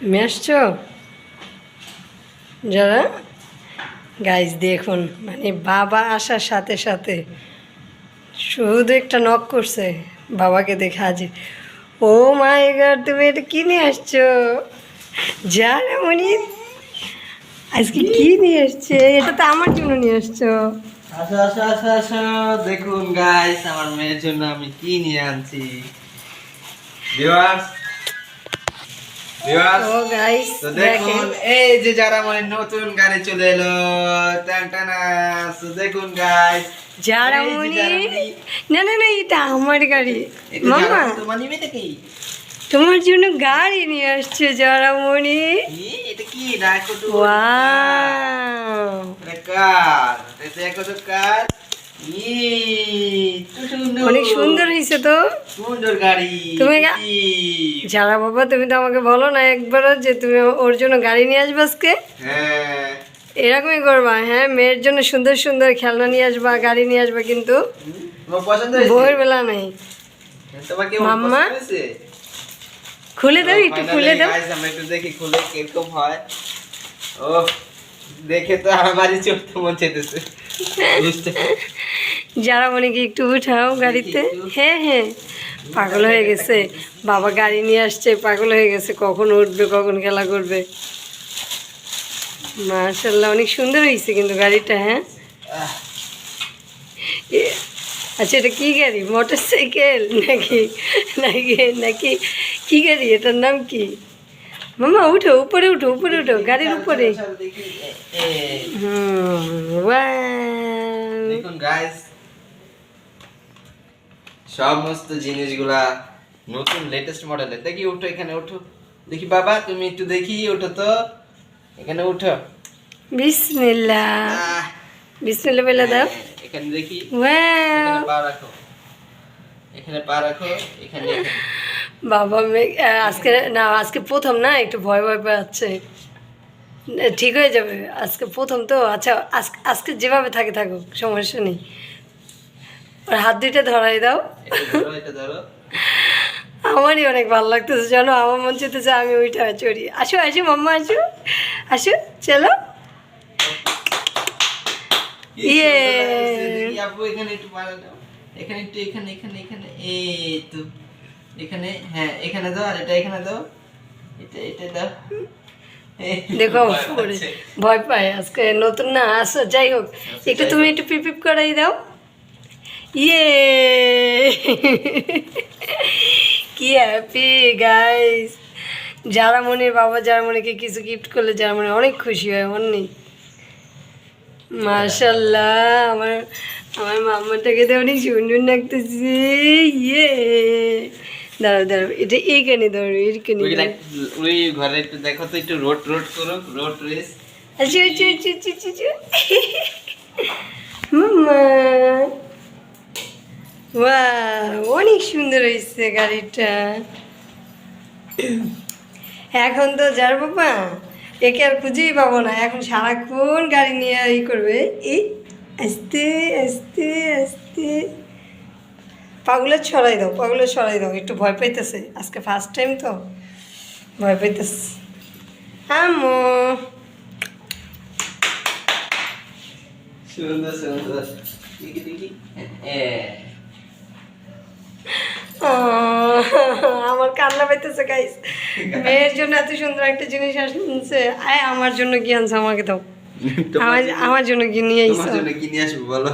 তুমি আসছো যারা গাইজ দেখুন মানে বাবা আসার সাথে সাথে শুধু একটা নক করছে বাবাকে দেখে হাজির। ও মাই গড, তুমি এটা কি নিয়ে আসছো? যারা মনি আজকে কি নিয়ে আসছে? এটা তো আমার জন্য নিয়ে আসছো। আসো আসো আসো আসো, দেখুন গাইস আমার মেয়ের জন্য আমি কি নিয়ে আনছি। ভিউয়ার্স ভিউয়ার্স ও গাইস তো দেখেন, দেখুন এই যে যারা মানে নতুন গাড়ি চলে এলো, টান টানা। তো দেখুন গাইস যারা এই যে মনি জারামণি, না না না, এটা আমার গাড়ি। এটা মামা জারামণি তোমার নিবে নাকি? তোমার জন্য গাড়ি নিয়ে আসছে যারা মনি। এটা কি দেখো তো, ওয়াও, এটা কার, এটা দেখো তো কার। তো সুন্দর, অনেক সুন্দর হয়েছে তো। সুন্দর গাড়ি। তুমি কি? যারা বাবা, তুমি তো আমাকে বলো না একবারও যে তুমি ওর জন্য গাড়ি নিয়ে আসবে আজকে। হ্যাঁ এরকমই করবা, হ্যাঁ, মেয়ের জন্য সুন্দর সুন্দর খেলনা নিয়ে আসবা, গাড়ি নিয়ে আসবা, কিন্তু তোমার পছন্দ হয়েছে? বউয়ের বেলা নেই। তোমার কি মাম্মা, পছন্দ হয়েছে? খুলে দাও, একটু খুলে দাও। গাইস আমরা একটু দেখি খুলে কিরকম হয়। ও দেখে তো আমারই চড়তে মন চাইতেছে। বুঝতে যারা মনে কি একটু উঠাও গাড়িতে। একটু। হ্যাঁ হ্যাঁ, পাগল হয়ে গেছে বাবা, গাড়ি নিয়ে আসছে, পাগল হয়ে গেছে, কখন উঠবে কখন খেলা করবে। মাশাআল্লাহ, অনেক সুন্দর হয়েছে কিন্তু গাড়িটা। হ্যাঁ, আহ, আচ্ছা, এটা কি গাড়ি? মোটর সাইকেল নাকি নাকি নাকি কি গাড়ি? এটার নাম কি? মামা উঠো, উপরে উঠো, উপরে উঠো, গাড়ির উপরে। চলো দেখি। এই, ওয়াও। দেখুন গাইস সমস্ত জিনিসগুলা নতুন লেটেস্ট মডেলের। দেখি উঠো, এখানে উঠো দেখি। বাবা তুমি একটু দেখি, ওঠো তো, এখানে উঠো। বিসমিল্লাহ, আহ, বিসমিল্লাহ বলে দাও। এখানে দেখি, ওয়াও। এখানে পা রাখো, এখানে পা রাখো, এখানে এখানে। বাবা আজকে না, আজকে প্রথম না, একটু ভয় ভয় পাচ্ছে। ঠিক হয়ে যাবে, আজকে প্রথম তো। আচ্ছা, আজকে আজকে যেভাবে থাকে থাকুক, সমস্যা নেই। ওর হাত দুইটা ধরাই দাও। এটা ধরো, এটা ধরো। আমারই অনেক ভালো লাগতেছে, জানো, আমার মন চাইতেছে আমি ওইটা চড়ি। আসো আসো মাম্মা, আসো আসো, চলো। কি ইয়ে। সুন্দর লাগতেছে। দেখি আপু এখানে একটু পা দাও, এখানে একটু, এখানে এখানে এখানে, এই তো এখানে। হ্যাঁ এখানে দাও, আর এটা এখানে দাও, এটা এটা দাও। দেখো ভয় পরে পাচ্ছে। ভয় পায়, আজকে নতুন না। আসো, যাই হোক, একটু তুমি একটু পিপ পিপ করাই দাও। ইয়ে। কি হ্যাপি গাইস। যারা মনির বাবা যারা মনিকে কিছু গিফট করলে যারা মনে অনেক খুশি হয় অনেক। মাশাল্লাহ, আমার আমার মাম্মাটাকে তো অনেক সুন্দর লাগতেছে। ইয়ে। দাঁড়াও দাঁড়াও, এটা এইখানে ধরো, এইখানে ওই ধরো। ওই ঘরে একটু দেখো তো, একটু রোড রোড করো, রোড রেস। আচ্ছা আচ্ছা আচ্ছা আচ্ছা আচ্ছা। মাম্মা, বাহ, অনেক সুন্দর হয়েছে গাড়িটা। এখন তো যার বাবা, একে আর খুঁজেই পাবো না, এখন সারাক্ষণ গাড়ি নিয়ে করবে। এই আস্তে আস্তে আস্তে, পাগুলো ছড়াই দাও, পাগুলো ছড়াই দাও, একটু ভয় পাইতেছে, আজকে ফার্স্ট টাইম তো ভয় পাইতেছে। আম্মু, সুন্দর সুন্দর। দেখি দেখি। আমার কান্না পাইতেছে গাইস। মেয়ের জন্য এত সুন্দর একটা জিনিস আসছে, আয় আমার জন্য কি আনছে আমাকে দাও। আমার জন্য কি নিয়ে তোমার আইছো? জন্য কি নিয়ে আসবো বলো?